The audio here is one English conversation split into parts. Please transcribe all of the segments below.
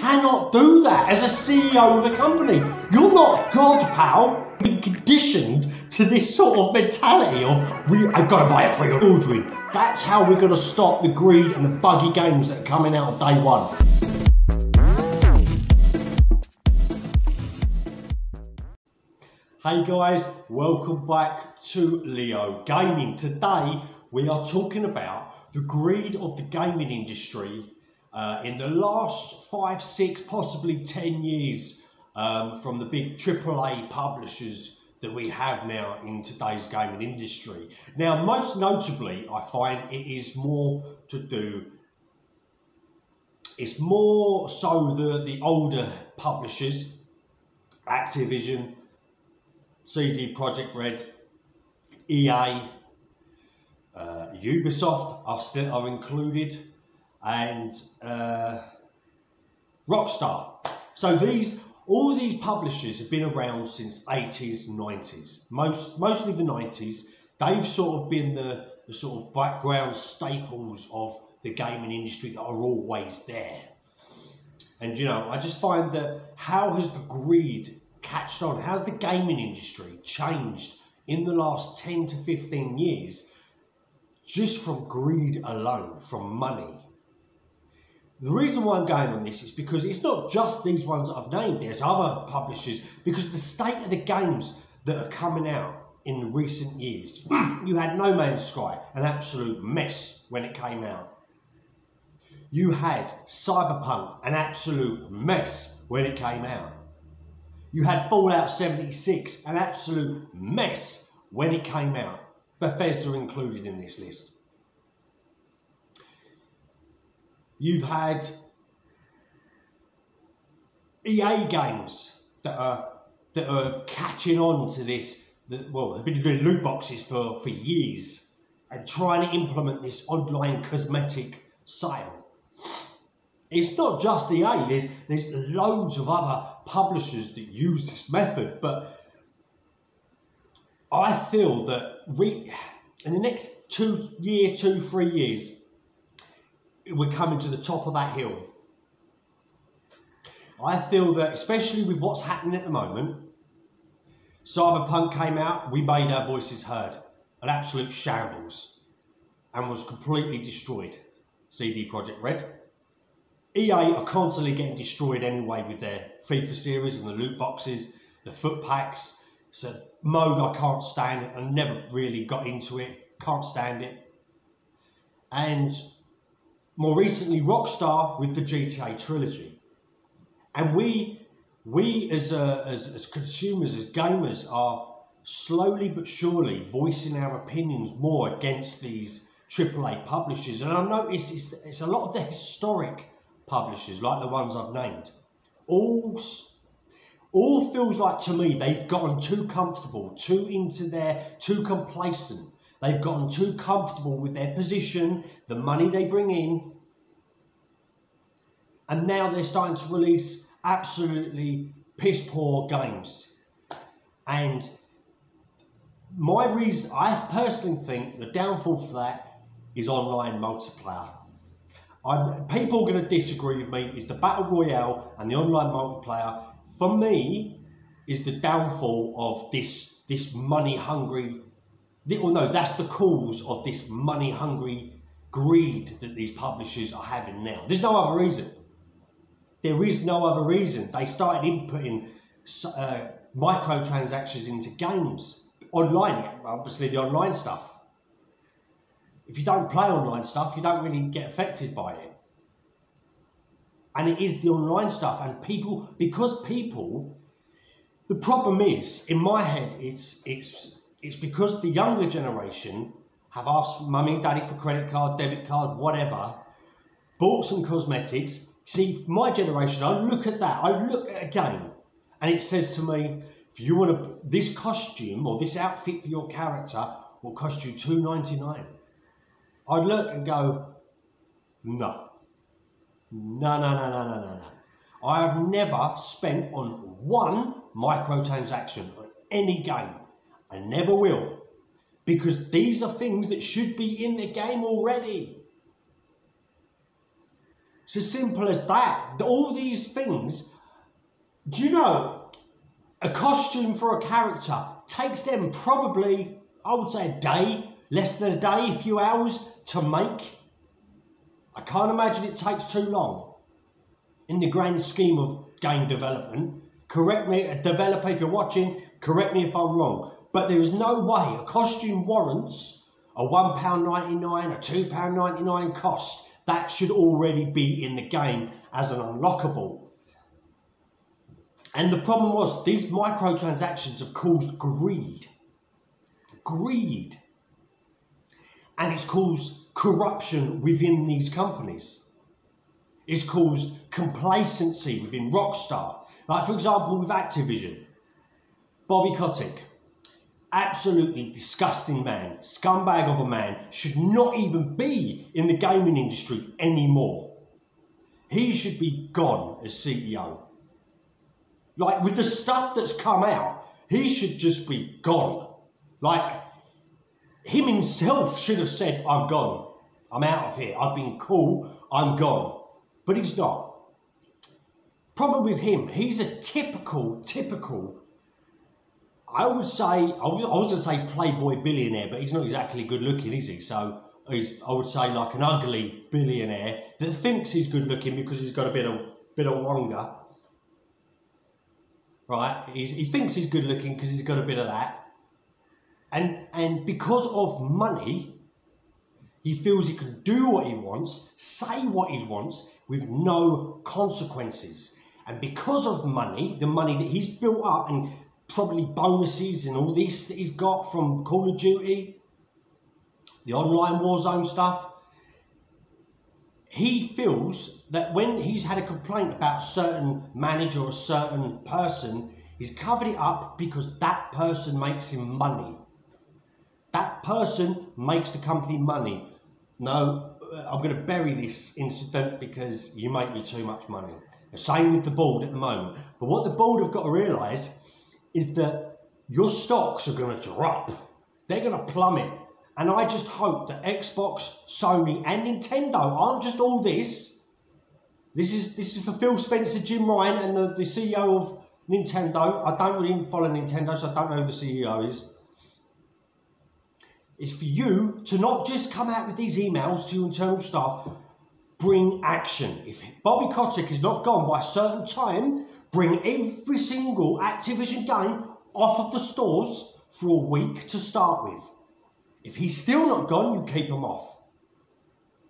cannot do that as a CEO of a company. You're not God, pal. You're conditioned to this sort of mentality of, I've got to buy it pre-ordering. That's how we're going to stop the greed and the buggy games that are coming out on day one. Hey guys, welcome back to Leo Gaming. Today we are talking about the greed of the gaming industry in the last 5, 6, possibly 10 years from the big AAA publishers that we have now in today's gaming industry. Now, most notably, I find it is more to do, it's more so the older publishers, Activision, Projekt Red, EA, Ubisoft are included, and Rockstar. So all these publishers have been around since 80s, 90s, mostly the 90s. They've sort of been the sort of background staples of the gaming industry that are always there. And you know, I just find that how has the greed catched on? How's the gaming industry changed in the last 10 to 15 years just from greed alone, from money? The reason why I'm going on this is because it's not just these ones that I've named. There's other publishers, because of the state of the games that are coming out in recent years. You had No Man's Sky, an absolute mess when it came out. You had Cyberpunk, an absolute mess when it came out. You had Fallout 76, an absolute mess when it came out. Bethesda included in this list. You've had EA games that are catching on to this. Well, they've been doing loot boxes for years and trying to implement this online cosmetic sale. It's not just EA. There's loads of other publishers that use this method, but I feel that in the next 2, 3 years, we're coming to the top of that hill. I feel that, especially with what's happening at the moment, Cyberpunk came out, we made our voices heard, an absolute shambles, and was completely destroyed. Projekt Red. EA are constantly getting destroyed anyway with their FIFA series and the loot boxes, the foot packs. It's a mode I can't stand. I never really got into it. Can't stand it. And more recently, Rockstar with the GTA trilogy. And we as consumers, as gamers, are slowly but surely voicing our opinions more against these AAA publishers. And I've noticed it's a lot of the historic publishers, like the ones I've named. All feels like, to me, they've gotten too comfortable, too complacent. They've gotten too comfortable with their position, the money they bring in, and now they're starting to release absolutely piss poor games. And I personally think the downfall for that is online multiplayer. People are going to disagree with me. Is the Battle Royale and the online multiplayer, for me, is the downfall of this money-hungry. Well, no, that's the cause of this money-hungry greed that these publishers are having now. There's no other reason. There is no other reason. They started inputting microtransactions into games online, obviously the online stuff. If you don't play online stuff, you don't really get affected by it. And it is the online stuff, and the problem is, in my head, it's because the younger generation have asked mummy and daddy for credit card, debit card, whatever, bought some cosmetics. See, my generation, I look at that, I look at a game, and it says to me, if you want this costume or this outfit for your character will cost you $2.99. I'd look and go, no. No. I have never spent on one microtransaction on any game. I never will. Because these are things that should be in the game already. It's as simple as that. All these things, do you know, a costume for a character takes them probably, I would say, a day, less than a day, a few hours to make. I can't imagine it takes too long in the grand scheme of game development. Correct me, a developer, if you're watching, correct me if I'm wrong. But there is no way a costume warrants a £1.99, a £2.99 cost. That should already be in the game as an unlockable. And the problem was, these microtransactions have caused greed. Greed. And it's caused corruption within these companies. It's caused complacency within Rockstar. Like, for example, with Activision. Bobby Kottick. Absolutely disgusting man, scumbag of a man, should not even be in the gaming industry anymore. He should be gone as CEO. Like, with the stuff that's come out, he should just be gone. Like, him himself should have said, I'm gone. I'm out of here. I've been cool. I'm gone. But he's not. Problem with him, he's a typical, I would say, I was going to say playboy billionaire, but he's not exactly good looking, is he? So I would say like an ugly billionaire that thinks he's good looking because he's got a bit of wonga. Right? He thinks he's good looking because he's got a bit of that. And because of money, he feels he can do what he wants, say what he wants with no consequences. And because of money, the money that he's built up and probably bonuses and all this that he's got from Call of Duty, the online Warzone stuff, he feels that when he's had a complaint about a certain manager or a certain person, he's covered it up because that person makes him money. That person makes the company money. No, I'm going to bury this incident because you make me too much money. The same with the board at the moment. But what the board have got to realise is that your stocks are going to drop. They're going to plummet. And I just hope that Xbox, Sony and Nintendo aren't just all this. This is for Phil Spencer, Jim Ryan and the CEO of Nintendo. I don't really follow Nintendo, so I don't know who the CEO is. It's for you to not just come out with these emails to your internal staff. Bring action. If Bobby Kottick is not gone by a certain time, bring every single Activision game off of the stores for a week to start with. If he's still not gone, you keep him off.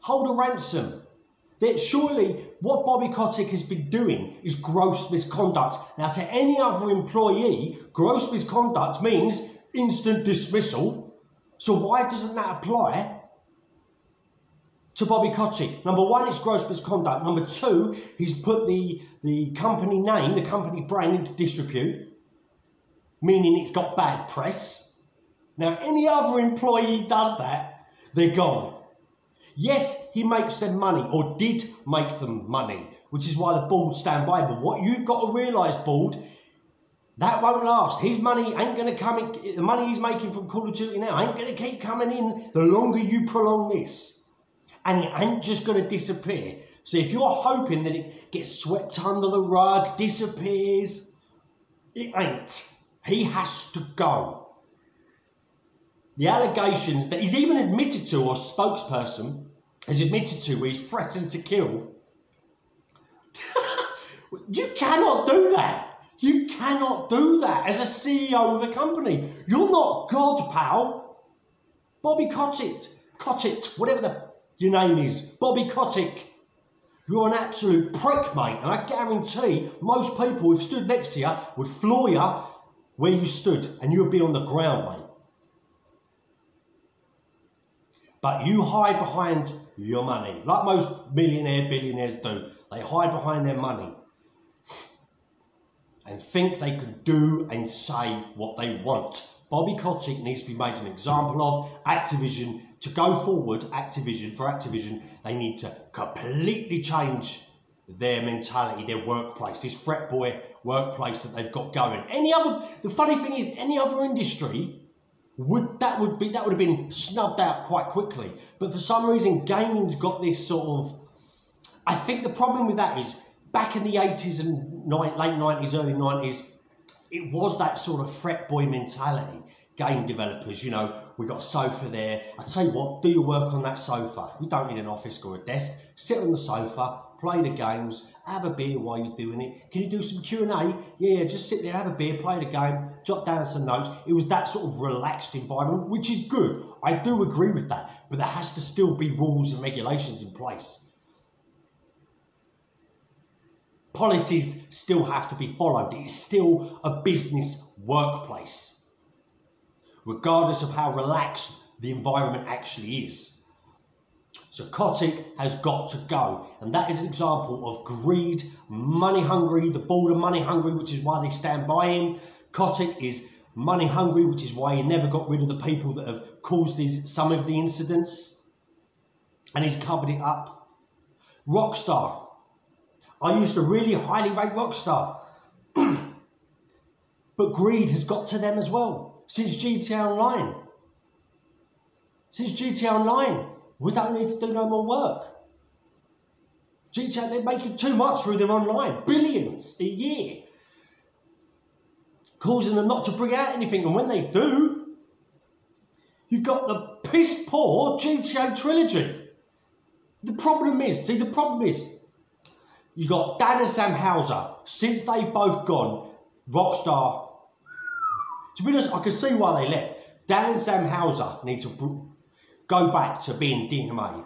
Hold a ransom. That surely what Bobby Kottick has been doing is gross misconduct. Now, to any other employee, gross misconduct means instant dismissal. So why doesn't that apply to Bobby Kottick? Number one, it's gross misconduct. Number two, he's put the company name, the company brand into disrepute, meaning it's got bad press. Now, any other employee does that, they're gone. Yes, he makes them money, or did make them money, which is why the board stand by. But what you've got to realise, board, that won't last. His money ain't going to come in. The money he's making from Call of Duty now ain't going to keep coming in the longer you prolong this. And it ain't just going to disappear. So if you're hoping that it gets swept under the rug, disappears, it ain't. He has to go. The allegations that he's even admitted to, or spokesperson has admitted to, where he's threatened to kill. You cannot do that. You cannot do that as a CEO of a company. You're not God, pal. Bobby Kottick, whatever your name is, Bobby Kottick. You're an absolute prick, mate. And I guarantee most people who've stood next to you would floor you where you stood, and you'd be on the ground, mate. But you hide behind your money, like most billionaires do. They hide behind their money and think they can do and say what they want. Bobby Kottick needs to be made an example of. Activision, to go forward, for Activision, they need to completely change their mentality, their workplace, this fret boy workplace that they've got going. The funny thing is, any other industry, would have been snubbed out quite quickly. But for some reason, gaming's got this sort of I think the problem with that is back in the 80s and late 90s, early 90s, it was that sort of fret boy mentality. Game developers, you know, we got a sofa there. I tell you what, do your work on that sofa. You don't need an office or a desk. Sit on the sofa, play the games, have a beer while you're doing it. Can you do some Q&A? Yeah, just sit there, have a beer, play the game, jot down some notes. It was that sort of relaxed environment, which is good. I do agree with that, but there has to still be rules and regulations in place. Policies still have to be followed. It is still a business workplace, regardless of how relaxed the environment actually is. So Kottick has got to go. And that is an example of greed, money hungry, the board are money hungry, which is why they stand by him. Kottick is money hungry, which is why he never got rid of the people that have caused some of the incidents. And he's covered it up. Rockstar. I used to really highly rate Rockstar. But greed has got to them as well. Since GTA Online. Since GTA Online, we don't need to do no more work. GTA, they're making too much through their online. Billions a year. Causing them not to bring out anything. And when they do, you've got the piss poor GTA trilogy. The problem is, you've got Dan and Sam Houser. Since they've both gone, Rockstar, to be honest, I can see why they left. Dan and Sam Houser need to go back to being DMA.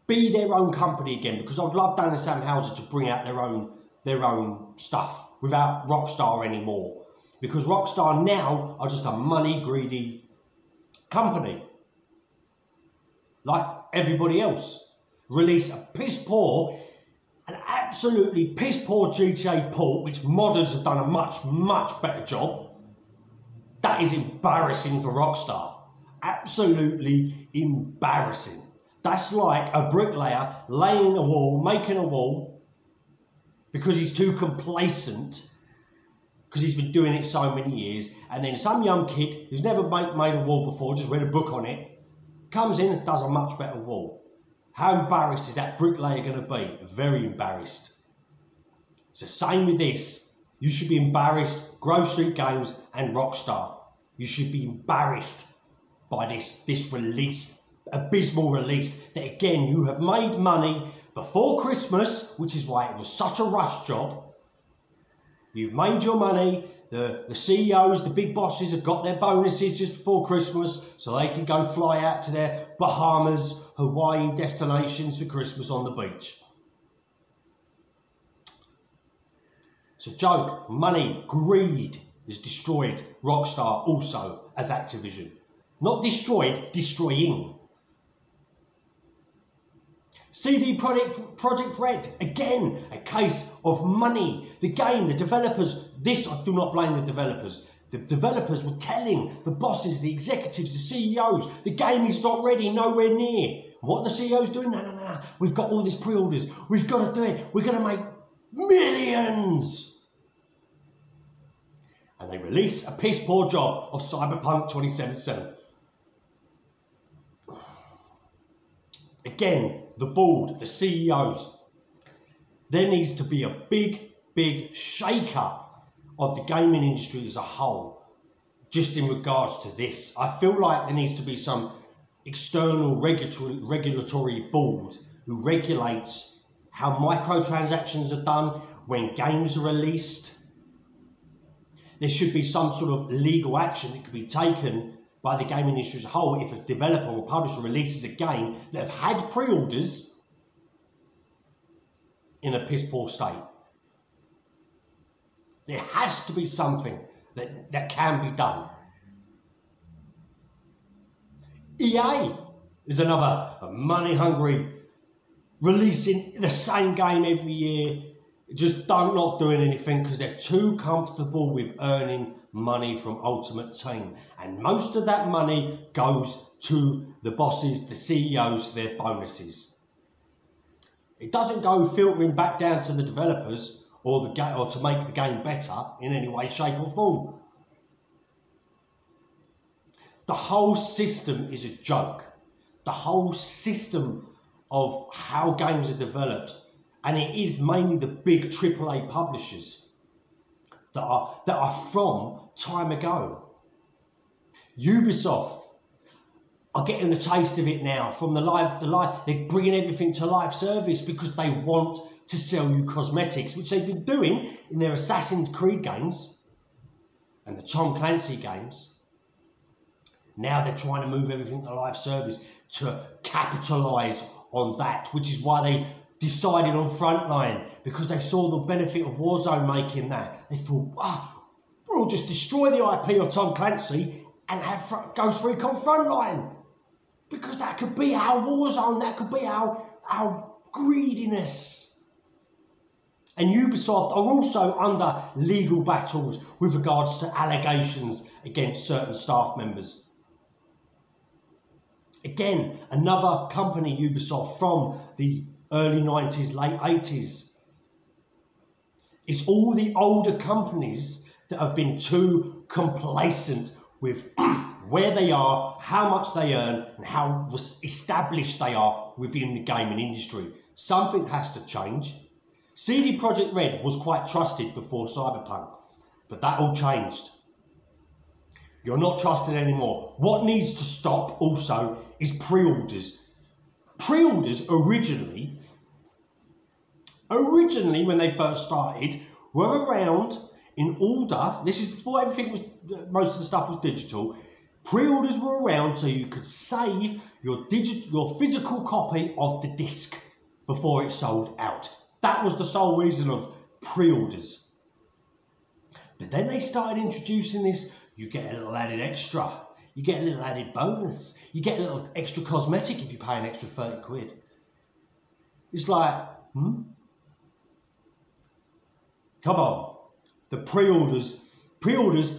Be their own company again, because I'd love Dan and Sam Houser to bring out their own stuff without Rockstar anymore. Because Rockstar now are just a money-greedy company. Like everybody else. Release a piss-poor, an absolutely piss-poor GTA port, which modders have done a much, much better job. That is embarrassing for Rockstar. Absolutely embarrassing. That's like a bricklayer laying a wall, making a wall, because he's too complacent, because he's been doing it so many years, and then some young kid who's never made a wall before, just read a book on it, comes in and does a much better wall. How embarrassed is that bricklayer going to be? Very embarrassed. It's the same with this. You should be embarrassed, Grove Street Games and Rockstar. You should be embarrassed by this release, abysmal release, that again, you have made money before Christmas, which is why it was such a rush job. You've made your money, the CEOs, the big bosses have got their bonuses just before Christmas, so they can go fly out to their Bahamas, Hawaii destinations for Christmas on the beach. It's a joke. Money, greed has destroyed Rockstar also as Activision. Not destroyed, destroying. Projekt Red, again, a case of money. The game, the developers, I do not blame the developers. The developers were telling the bosses, the executives, the CEOs, the game is not ready, nowhere near. What are the CEOs doing? No. We've got all these pre-orders. We've got to do it. We're going to make millions. And they release a piss poor job of Cyberpunk 2077. Again, the board, the CEOs. There needs to be a big shake-up of the gaming industry as a whole, just in regards to this. I feel like there needs to be some external regulatory board who regulates how microtransactions are done when games are released. There should be some sort of legal action that could be taken by the gaming industry as a whole if a developer or publisher releases a game that have had pre-orders in a piss-poor state. There has to be something that can be done. EA is another money-hungry, releasing the same game every year, just not doing anything because they're too comfortable with earning money from Ultimate Team. And most of that money goes to the bosses, the CEOs, for their bonuses. It doesn't go filtering back down to the developers or to make the game better in any way, shape or form. The whole system is a joke. The whole system of how games are developed, and it is mainly the big AAA publishers that are from time ago. Ubisoft are getting the taste of it now from the live. They're bringing everything to live service because they want to sell you cosmetics, which they've been doing in their Assassin's Creed games and the Tom Clancy games. Now they're trying to move everything to live service to capitalise on that, which is why they decided on Frontline, because they saw the benefit of Warzone making that. They thought, we'll just destroy the IP of Tom Clancy and have Ghost Recon Frontline, because that could be our Warzone, that could be our greediness. And Ubisoft are also under legal battles with regards to allegations against certain staff members. Again, another company, Ubisoft, from the early 90s, late 80s. It's all the older companies that have been too complacent with where they are, how much they earn, and how established they are within the gaming industry. Something has to change. CD Projekt Red was quite trusted before Cyberpunk, but that all changed. You're not trusted anymore. What needs to stop also is pre-orders. Pre-orders originally when they first started, were around in order, this is before everything was, most of the stuff was digital. Pre-orders were around so you could save your physical copy of the disc before it sold out. That was the sole reason of pre-orders. But then they started introducing this, you get a little added extra, you get a little added bonus, you get a little extra cosmetic if you pay an extra 30 quid. It's like, Come on. The pre-orders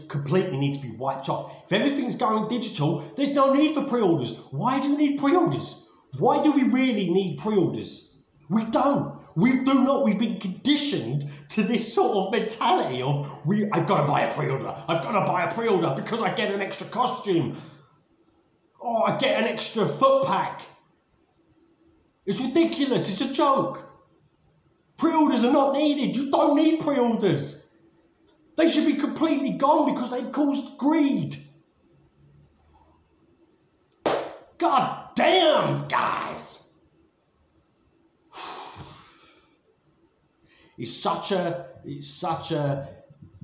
completely need to be wiped off. If everything's going digital, there's no need for pre-orders. Why do you need pre-orders? Why do we really need pre-orders? We don't. We do not. We've been conditioned to this sort of mentality of, I've got to buy a pre-order. I've got to buy a pre-order because I get an extra costume. Oh, I get an extra foot pack. It's ridiculous. It's a joke. Pre-orders are not needed. You don't need pre-orders. They should be completely gone because they've caused greed. God damn, guys. It's such a,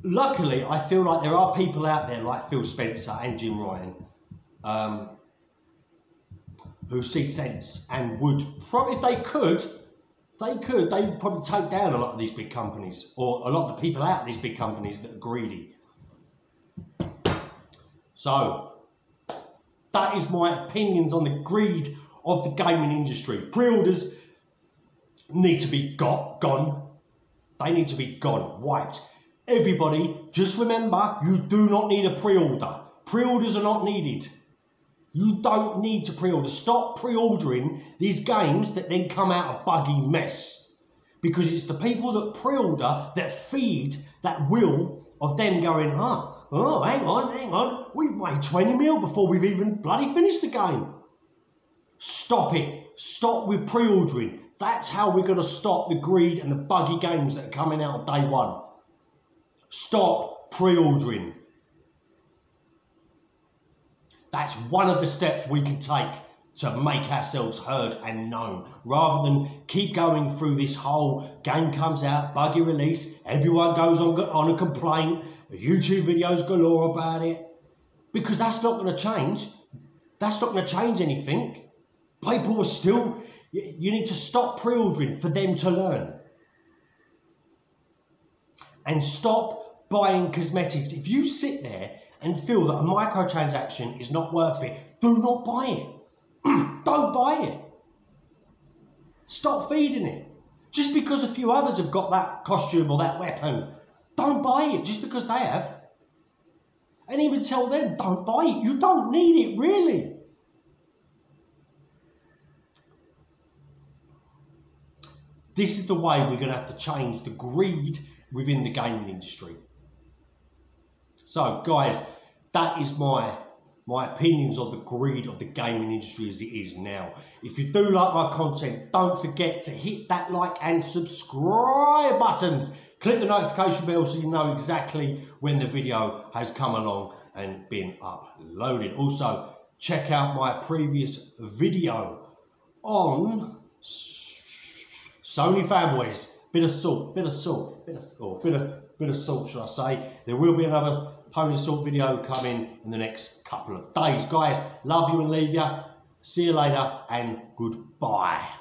luckily, I feel like there are people out there like Phil Spencer and Jim Ryan who see sense and would probably, if they could, they would probably take down a lot of these big companies, or a lot of the people out of these big companies that are greedy. So, that is my opinions on the greed of the gaming industry. Pre-orders need to be gone. They need to be gone, wiped. Everybody, just remember, you do not need a pre-order. Pre-orders are not needed. You don't need to pre-order. Stop pre-ordering these games that then come out a buggy mess. Because it's the people that pre-order that feed that will of them going, oh, hang on, we've made 20 mil before we've even bloody finished the game. Stop it. Stop with pre-ordering. That's how we're going to stop the greed and the buggy games that are coming out day one. Stop pre-ordering. That's one of the steps we can take to make ourselves heard and known, rather than keep going through this whole game comes out, buggy release, everyone goes on a complaint, YouTube videos galore about it, because that's not going to change. That's not going to change anything. People are still, you need to stop pre-ordering for them to learn. And stop buying cosmetics. If you sit there and feel that a microtransaction is not worth it, do not buy it. Don't buy it. Stop feeding it. Just because a few others have got that costume or that weapon, don't buy it just because they have. And even tell them, don't buy it. You don't need it, really. This is the way we're going to have to change the greed within the gaming industry. So, guys, that is my my opinions on the greed of the gaming industry as it is now. If you do like my content, don't forget to hit that like and subscribe buttons. Click the notification bell so you know exactly when the video has come along and been uploaded. Also, check out my previous video on Sony fanboys. Bit of salt, should I say. There will be another Pony Salt video coming in the next couple of days. Guys, love you and leave you. See you later and goodbye.